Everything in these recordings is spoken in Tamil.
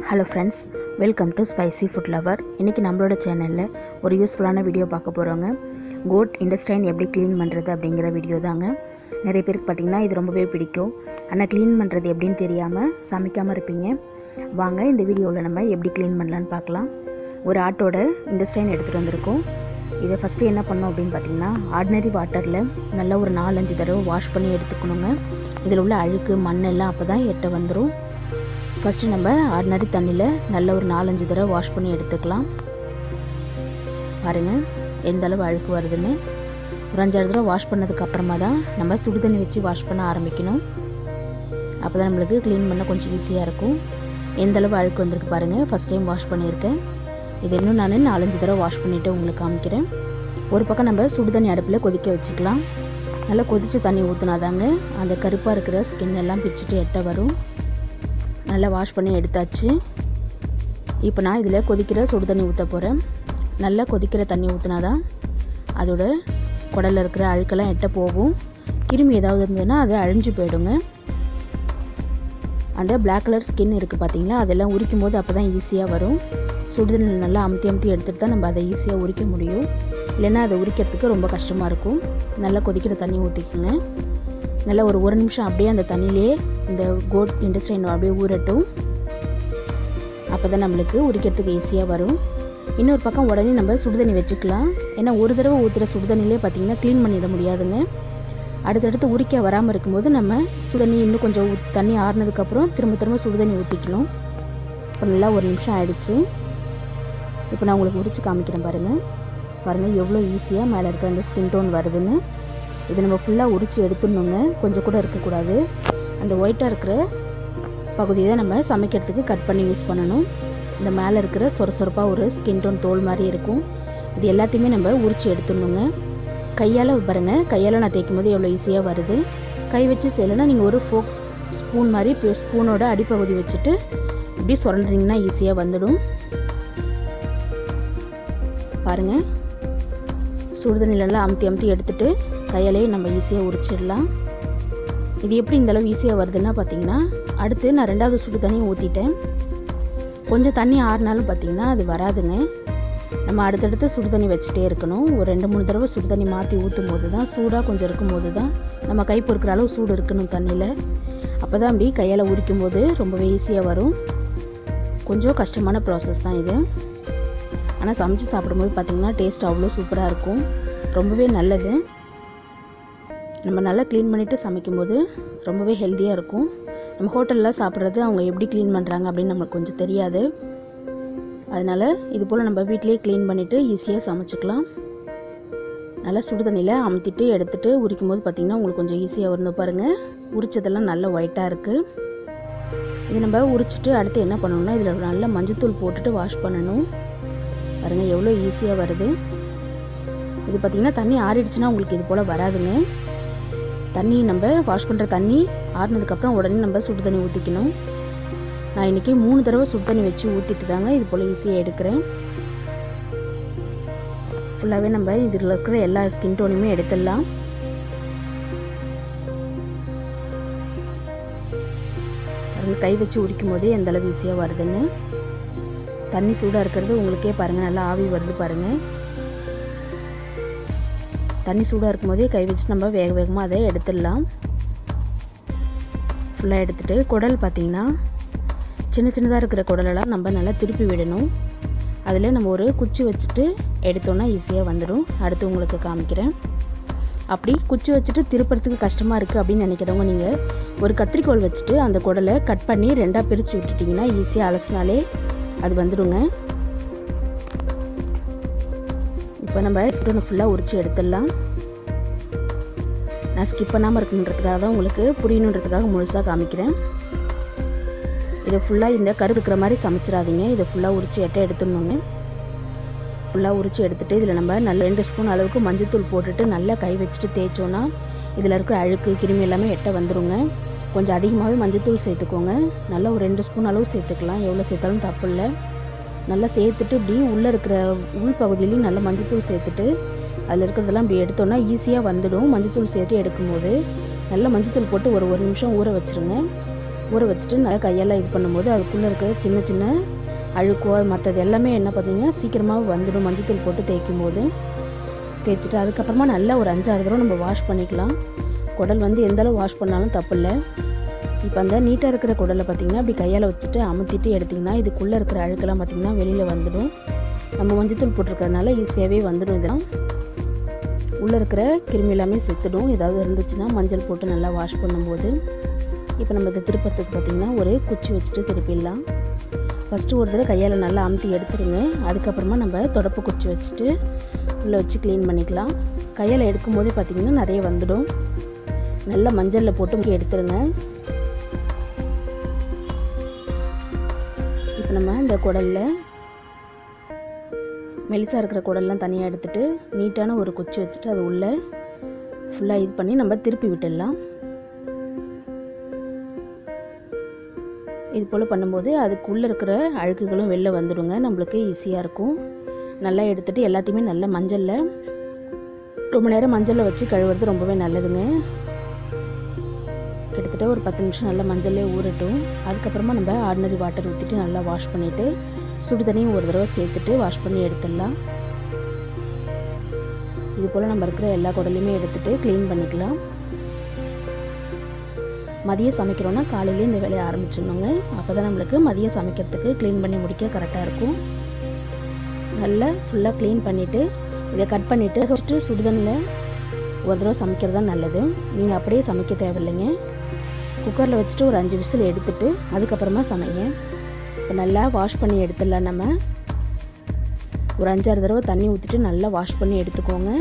Hello friends, welcome to spicy food lower. இன்றைக்கி நம்மளோட சேனலில் ஒரு யூஸ்ஃபுல்லான வீடியோ பார்க்க போகிறோங்க. கோட் இன்டெஸ்டைன் எப்படி க்ளீன் பண்ணுறது அப்படிங்கிற வீடியோ தாங்க. நிறைய பேருக்கு பார்த்திங்கன்னா இது ரொம்பவே பிடிக்கும். ஆனால் க்ளீன் பண்ணுறது எப்படின்னு தெரியாமல் சமைக்காமல் இருப்பீங்க. வாங்க இந்த வீடியோவில் நம்ம எப்படி க்ளீன் பண்ணலான்னு பார்க்கலாம். ஒரு ஆட்டோட இன்டெஸ்டைன் எடுத்துகிட்டு வந்திருக்கோம். இதை ஃபஸ்ட்டு என்ன பண்ணோம் அப்படின்னு பார்த்திங்கன்னா, ஆர்டினரி வாட்டரில் நல்லா ஒரு 4-5 தடவை வாஷ் பண்ணி எடுத்துக்கணுங்க. இதில் உள்ள அழுக்கு மண்ணெல்லாம் அப்போ தான் எட்ட வந்துடும். ஃபஸ்ட்டு நம்ம ஆர்டினரி தண்ணியில் நல்ல ஒரு 4-5 தடவை வாஷ் பண்ணி எடுத்துக்கலாம். பாருங்கள் எந்த அளவு அழுக்கு வருதுன்னு. ஒரு 5 தடவை வாஷ் பண்ணதுக்கு அப்புறமா தான் நம்ம சுடு தண்ணி வச்சு வாஷ் பண்ண ஆரம்பிக்கணும். அப்போ தான் நம்மளுக்கு க்ளீன் பண்ண கொஞ்சம் ஈஸியாக இருக்கும். எந்த அளவு அழுக்கு வந்திருக்கு பாருங்கள். ஃபஸ்ட் டைம் வாஷ் பண்ணியிருக்கேன். இது இன்னும் நான் 4-5 தடவை வாஷ் பண்ணிவிட்டு உங்களுக்கு காமிக்கிறேன். ஒரு பக்கம் நம்ம சுடு தண்ணி அடுப்பில் கொதிக்க வச்சுக்கலாம். நல்லா கொதித்து தண்ணி ஊற்றினாதாங்க அந்த கருப்பாக இருக்கிற ஸ்கின் எல்லாம் பிச்சுட்டு எட்ட வரும். நல்லா வாஷ் பண்ணி எடுத்தாச்சு. இப்போ நான் இதில் கொதிக்கிற சுடு தண்ணி ஊற்ற போகிறேன். நல்லா கொதிக்கிற தண்ணி ஊற்றினா தான் அதோட குடலில் இருக்கிற அழுக்கெல்லாம் எட்ட போகும். கிருமி ஏதாவது இருந்ததுன்னா அது அழிஞ்சு போயிடுங்க. அந்த பிளாக் கலர் ஸ்கின் இருக்குது பார்த்தீங்களா, அதெல்லாம் உரிக்கும் போது அப்போ தான் ஈஸியாக வரும். சுடு தண்ணியில் நல்லா அமுத்தி எடுத்துகிட்டு தான் நம்ம அதை ஈஸியாக உரிக்க முடியும். இல்லைன்னா அதை உரிக்கிறதுக்கு ரொம்ப கஷ்டமாக இருக்கும். நல்லா கொதிக்கிற தண்ணி ஊற்றிக்குங்க. நல்லா ஒரு நிமிஷம் அப்படியே அந்த தண்ணியிலே இந்த கோட் இன்டெஸ்டைன் அப்படியே ஊறட்டும். அப்போ தான் நம்மளுக்கு உரிக்கிறதுக்கு ஈஸியாக வரும். இன்னொரு பக்கம் உடனே நம்ம சுடுதண்ணி வச்சுக்கலாம். ஏன்னா ஒரு தடவை ஊற்றுற சுடுதண்ணிலே பார்த்திங்கன்னா க்ளீன் பண்ணிட முடியாதுங்க. அடுத்தடுத்து உரிக்க வராமல் இருக்கும்போது நம்ம சுடுதண்ணி இன்னும் கொஞ்சம் தண்ணி ஆறுனதுக்கப்புறம் திரும்ப சுடுதண்ணி ஊற்றிக்கணும். இப்போ நல்லா 1 நிமிஷம் ஆகிடுச்சு. இப்போ நான் உங்களுக்கு உரித்து காமிக்கிறேன் பாருங்கள் எவ்வளோ ஈஸியாக மேலே இருக்கிற அந்த ஸ்கின் டோன் வருதுன்னு. இது நம்ம ஃபுல்லாக உரித்து எடுத்துடணுங்க. கொஞ்சம் கூட இருக்கக்கூடாது. அந்த ஒயிட்டாக இருக்கிற பகுதியை தான் நம்ம சமைக்கிறதுக்கு கட் பண்ணி யூஸ் பண்ணணும். இந்த மேலே இருக்கிற சொரசொரப்பாக ஒரு ஸ்கின் டோன் தோல் மாதிரி இருக்கும். இது எல்லாத்தையுமே நம்ம உரித்து எடுத்துடணுங்க. கையால் பாருங்கள், கையால் நான் தேய்க்கும் போது எவ்வளோ ஈஸியாக வருது. கை வச்சு செய்யலைன்னா நீங்கள் ஒரு ஃபோக் ஸ்பூன் மாதிரி ஸ்பூனோட அடிப்பகுதி வச்சுட்டு இப்படி சுரண்டுறீங்கன்னா ஈஸியாக வந்துடும். பாருங்கள், சுடுதண்ணிலெல்லாம் அமுத்தி எடுத்துகிட்டு கையாலேயே நம்ம ஈஸியாக உரிச்சிடலாம். இது எப்படி இந்தளவு ஈஸியாக வருதுன்னா பார்த்திங்கன்னா, அடுத்து நான் 2வது சுடு தண்ணி ஊற்றிட்டேன். கொஞ்சம் தண்ணி ஆறுனாலும் பார்த்திங்கன்னா அது வராதுங்க. நம்ம அடுத்தடுத்து சுடு தண்ணி வச்சுட்டே இருக்கணும். ஒரு 2-3 தடவை சுடு தண்ணி மாற்றி ஊற்றும் போது தான், சூடாக கொஞ்சம் இருக்கும்போது தான் நம்ம கை பொறுக்கிற அளவு சூடு இருக்கணும் தண்ணியில். அப்போ தான் அப்படி கையால் உரிக்கும் போது ரொம்பவே ஈஸியாக வரும். கொஞ்சம் கஷ்டமான ப்ராசஸ் தான் இது. ஆனால் சமைச்சு சாப்பிடும்போது பார்த்திங்கன்னா டேஸ்ட் அவ்வளோ சூப்பராக இருக்கும். ரொம்பவே நல்லது. நம்ம நல்லா க்ளீன் பண்ணிவிட்டு சமைக்கும்போது ரொம்பவே ஹெல்த்தியாக இருக்கும். நம்ம ஹோட்டலில் சாப்பிட்றது அவங்க எப்படி க்ளீன் பண்ணுறாங்க அப்படின்னு நம்மளுக்கு கொஞ்சம் தெரியாது. அதனால் இது போல் நம்ம வீட்டிலேயே க்ளீன் பண்ணிவிட்டு ஈஸியாக சமைச்சிக்கலாம். நல்லா சுடு தண்ணியில் அமுத்திட்டு எடுத்துகிட்டு உரிக்கும் போது பார்த்திங்கன்னா உங்களுக்கு கொஞ்சம் ஈஸியாக வரும். பாருங்கள், உரிச்சதெல்லாம் நல்லா ஒயிட்டாக இருக்குது. இது நம்ம உரிச்சிட்டு அடுத்து என்ன பண்ணணும்னா, இதில் நல்லா மஞ்சத்தூள் போட்டுட்டு வாஷ் பண்ணணும். பாருங்கள் எவ்வளோ ஈஸியாக வருது. இது பார்த்திங்கன்னா தண்ணி ஆறிடுச்சுன்னா உங்களுக்கு இது போல் வராதுங்க. தண்ணி நம்ம வாஷ் பண்ணுற தண்ணி ஆறினதுக்கப்புறம் உடனே நம்ம சுடு தண்ணி ஊற்றிக்கணும். நான் இன்றைக்கி 3 தடவை சுடு தண்ணி வச்சு ஊற்றிட்டு தாங்க இது போல் ஈஸியாக எடுக்கிறேன். ஃபுல்லாகவே நம்ம இதில் இருக்கிற எல்லா ஸ்கின் டோனையுமே எடுத்துடலாம். கை வச்சு உரிக்கும் போதே எந்த அளவு ஈஸியாக வருதுன்னு. தண்ணி சூடாக இருக்கிறது உங்களுக்கே பாருங்கள், நல்லா ஆவி வருது பாருங்கள். தண்ணி சூடாக இருக்கும் போதே கை வச்சு நம்ம வேகமாக அதை எடுத்துடலாம். ஃபுல்லாக எடுத்துகிட்டு குடல் பார்த்திங்கன்னா சின்னதாக இருக்கிற குடலெல்லாம் நம்ம நல்லா திருப்பி விடணும். அதில் நம்ம ஒரு குச்சி வச்சுட்டு எடுத்தோன்னா ஈஸியாக வந்துடும். அடுத்து உங்களுக்கு காமிக்கிறேன். அப்படி குச்சி வச்சுட்டு திருப்புறதுக்கு கஷ்டமாக இருக்குது அப்படின்னு நினைக்கிறவங்க நீங்கள் ஒரு கத்திரிக்கோல் வச்சுட்டு அந்த குடலை கட் பண்ணி 2ஆக பிரித்து விட்டுட்டிங்கன்னா ஈஸியாக அலசினாலே அது வந்துடுங்க. இப்போ நம்ம ஸ்கின் ஃபுல்லாக உரித்து எடுத்துடலாம். நான் ஸ்கிப் பண்ணாமல் இருக்கணுன்றதுக்காக தான் உங்களுக்கு புரியணுன்றதுக்காக முழுசாக காமிக்கிறேன். இதை ஃபுல்லாக இந்த கரு இருக்கிற மாதிரி சமைச்சிடாதீங்க. இதை ஃபுல்லாக உரித்து எடுத்துடணுங்க. ஃபுல்லாக உரித்து எடுத்துகிட்டு இதில் நம்ம நல்ல 2 ஸ்பூன் அளவுக்கு மஞ்சத்தூள் போட்டுட்டு நல்லா கை வச்சுட்டு தேய்ச்சோன்னா இதில் இருக்கிற அழுக்கு கிருமி எல்லாமே எட்ட வந்துடுங்க. கொஞ்சம் அதிகமாகவே மஞ்சத்தூள் சேர்த்துக்கோங்க. நல்லா ஒரு 2 ஸ்பூன் அளவு சேர்த்துக்கலாம். எவ்வளோ சேர்த்தாலும் தப்பு இல்லை. நல்லா சேர்த்துட்டு இப்படி உள்ளே இருக்கிற உள் பகுதியிலையும் நல்லா மஞ்சத்தூள் சேர்த்துட்டு அதில் இருக்கிறதெல்லாம் இப்படி எடுத்தோன்னா ஈஸியாக வந்துடும். மஞ்சத்தூள் சேர்த்து எடுக்கும்போது நல்லா மஞ்சத்தூள் போட்டு ஒரு நிமிஷம் ஊற வச்சுருங்க. ஊற வச்சுட்டு நல்லா கையால் இது பண்ணும்போது அதுக்குள்ளே இருக்கிற சின்ன சின்ன அழுக்கோ மற்றது எல்லாமே என்ன பார்த்திங்கன்னா சீக்கிரமாக வந்துடும். மஞ்சத்தூள் போட்டு தேய்க்கும் போது தேய்ச்சிட்டு அதுக்கப்புறமா நல்லா ஒரு 5-6 தடவை நம்ம வாஷ் பண்ணிக்கலாம். குடல் வந்து எந்தளவு வாஷ் பண்ணாலும் தப்பு இல்லை. இப்போ அந்த நீட்டாக இருக்கிற குடலை பார்த்திங்கன்னா அப்படி கையால் வச்சுட்டு அமுத்திட்டு எடுத்திங்கன்னா இதுக்குள்ளே இருக்கிற அழுக்கெல்லாம் பார்த்திங்கன்னா வெளியில் வந்துடும். நம்ம மஞ்சத்தூள் போட்டிருக்கிறதுனால ஈஸியாகவே வந்துடும். இதெல்லாம் உள்ளே இருக்கிற கிருமி எல்லாமே செத்துடும். ஏதாவது இருந்துச்சுன்னா மஞ்சள் போட்டு நல்லா வாஷ் பண்ணும்போது. இப்போ நம்ம இதை திருப்பறதுக்கு பார்த்திங்கன்னா ஒரு குச்சி வச்சுட்டு திருப்பிடலாம். ஃபஸ்ட்டு ஒரு தடவை கையால் நல்லா அமுத்தி எடுத்துருங்க. அதுக்கப்புறமா நம்ம தொடப்பு குச்சி வச்சுட்டு உள்ளே வச்சு க்ளீன் பண்ணிக்கலாம். கையால் எடுக்கும்போதே பார்த்திங்கன்னா நிறைய வந்துடும். நல்லா மஞ்சளில் போட்டு எடுத்துருங்க. இப்போ நம்ம இந்த குடலில் மெலிசாக இருக்கிற குடல்லாம் தனியாக எடுத்துகிட்டு நீட்டான ஒரு குச்சி வச்சுட்டு அது உள்ளே ஃபுல்லாக இது பண்ணி நம்ம திருப்பி விட்டுடலாம். இது போல் பண்ணும்போது அதுக்குள்ளே இருக்கிற அழுக்குகளும் வெளில வந்துடுங்க. நம்மளுக்கு ஈஸியாக இருக்கும். நல்லா எடுத்துகிட்டு எல்லாத்தையுமே நல்லா மஞ்சளில் ரொம்ப நேரம் மஞ்சளில் வச்சு கழுவுறது ரொம்பவே நல்லதுங்க. கிட்டத்தட்ட ஒரு 10 நிமிஷம் நல்லா மஞ்சளே ஊறட்டும். அதுக்கப்புறமா நம்ம ஆர்டினரி வாட்டர் ஊற்றிட்டு நல்லா வாஷ் பண்ணிவிட்டு சுடு தண்ணியும் ஒரு தடவை சேர்த்துட்டு வாஷ் பண்ணி எடுத்துடலாம். இது போல் நம்ம இருக்கிற எல்லா குடலையுமே எடுத்துகிட்டு க்ளீன் பண்ணிக்கலாம். மதியம் சமைக்கிறோன்னா காலையிலே இந்த வேலையை ஆரம்பிச்சிடணுங்க. அப்போ தான் நம்மளுக்கு மதியம் சமைக்கிறதுக்கு க்ளீன் பண்ணி முடிக்க கரெக்டாக இருக்கும். நல்லா ஃபுல்லாக க்ளீன் பண்ணிவிட்டு இதை கட் பண்ணிவிட்டு ஃபஸ்ட்டு சுடுதண்ணில் ஒரு தடவை சமைக்கிறது தான் நல்லது. நீங்கள் அப்படியே சமைக்க தேவையில்லைங்க. குக்கரில் வச்சுட்டு ஒரு 5 விசில் எடுத்துகிட்டு அதுக்கப்புறமா சமைங்க. இப்போ நல்லா வாஷ் பண்ணி எடுத்துடலாம். நம்ம ஒரு 5-6 தடவை தண்ணி ஊற்றிட்டு நல்லா வாஷ் பண்ணி எடுத்துக்கோங்க.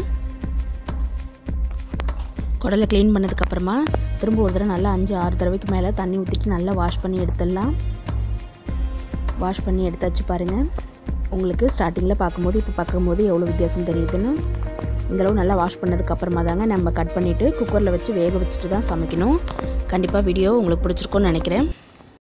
குடலை க்ளீன் பண்ணதுக்கப்புறமா திரும்ப ஒரு தடவை நல்லா 5-6 தடவைக்கு மேலே தண்ணி ஊற்றிட்டு நல்லா வாஷ் பண்ணி எடுத்துடலாம். வாஷ் பண்ணி எடுத்தாச்சு பாருங்கள். உங்களுக்கு ஸ்டார்டிங்கில் பார்க்கும்போது இப்போ பார்க்கும்போது எவ்வளோ வித்தியாசம் தெரியுதுன்னு. இந்தளவு நல்லா வாஷ் பண்ணதுக்கப்புறமா தாங்க நம்ம கட் பண்ணிவிட்டு குக்கரில் வச்சு வேக வச்சுட்டு தான் சமைக்கணும். கண்டிப்பாக வீடியோ உங்களுக்கு பிடிச்சிருக்கும்னு நினைக்கிறேன்.